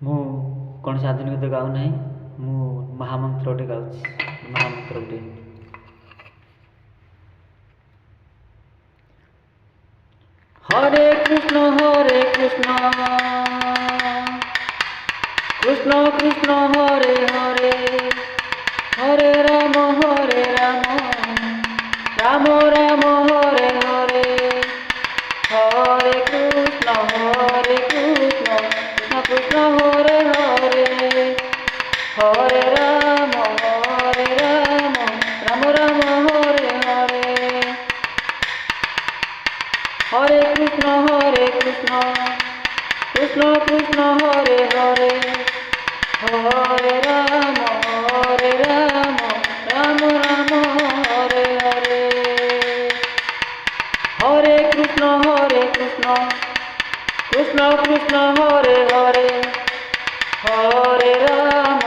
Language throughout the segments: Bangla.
ମୁଁ କୌଣସି ଆଧୁନିକ ଗୀତ ଗାଉ ନାହିଁ। ମୁଁ ମହାମନ୍ତ୍ର ଗୋଟେ ଗାଉଛି। ମହାମନ୍ତ୍ର ଗୋଟେ। ହରେ କୃଷ୍ଣ କୃଷ୍ଣ କୃଷ୍ଣ ହରେ ହରେ, ହରେ ରାମ ରାମ ରାମ ହରେ ହରେ, ହରେ କୃଷ୍ଣ କୃଷ୍ଣ କୃଷ୍ଣ ହରେ ହରେ, ହରେ ରାମ ରାମ ରାମ ହରେ ହରେ, হরে কৃষ্ণ কৃষ্ণ কৃষ্ণ হরে হরে, হরে রাম রাম রাম হরে হরে, হরে কৃষ্ণ কৃষ্ণ কৃষ্ণ হরে হরে, হরে রাম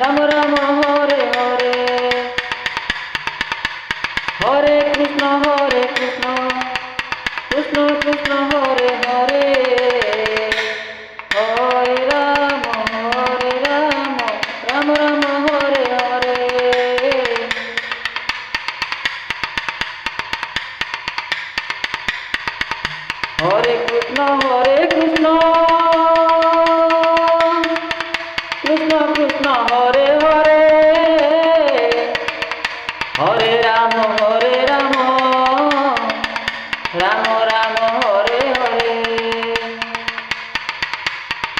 রাম রাম হরে হরে, হরে কৃষ্ণ কৃষ্ণ কৃষ্ণ হরে হরে, হরে রাম রাম রাম হরে হরে, হরে কৃষ্ণ কৃষ্ণ কৃষ্ণ হরে হরে, হরে রাম রাম রাম হরে হরে,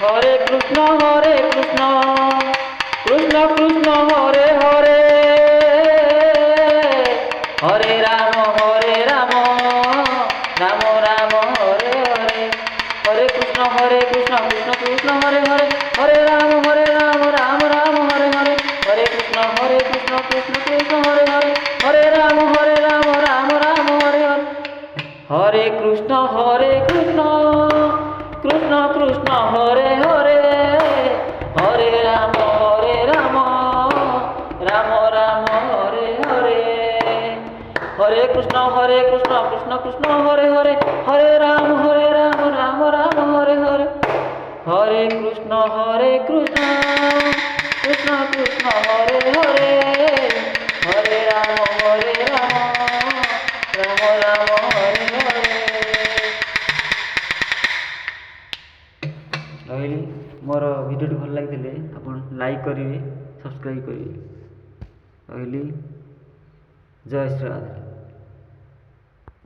হরে কৃষ্ণ কৃষ্ণ কৃষ্ণ হরে হরে, হরে রাম রাম রাম হরে হরে, হরে কৃষ্ণ কৃষ্ণ কৃষ্ণ হরে হরে, হরে রাম রাম রাম হরে হরে, হরে কৃষ্ণ কৃষ্ণ কৃষ্ণ হরে হরে, হরে রাম রাম রাম হরে হরে, হরে কৃষ্ণ কৃষ্ণ কৃষ্ণ হরে হরে, হরে রাম রাম রাম হরে হরে, হরে কৃষ্ণ কৃষ্ণ কৃষ্ণ হরে হরে, হরে রাম রাম রাম হরে হরে, হরে কৃষ্ণ কৃষ্ণ কৃষ্ণ হরে হরে, হরে রাম রাম রাম হরে হরে। ରହିଲି। ମୋର ଭିଡ଼ିଓଟି ଭଲ ଲାଗିଥିଲେ ଆପଣ ଲାଇକ୍ କରିବେ, ସବସ୍କ୍ରାଇବ୍ କରିବେ। ରହିଲି। ଜୟ ଶ୍ରୀ ରାଧେ।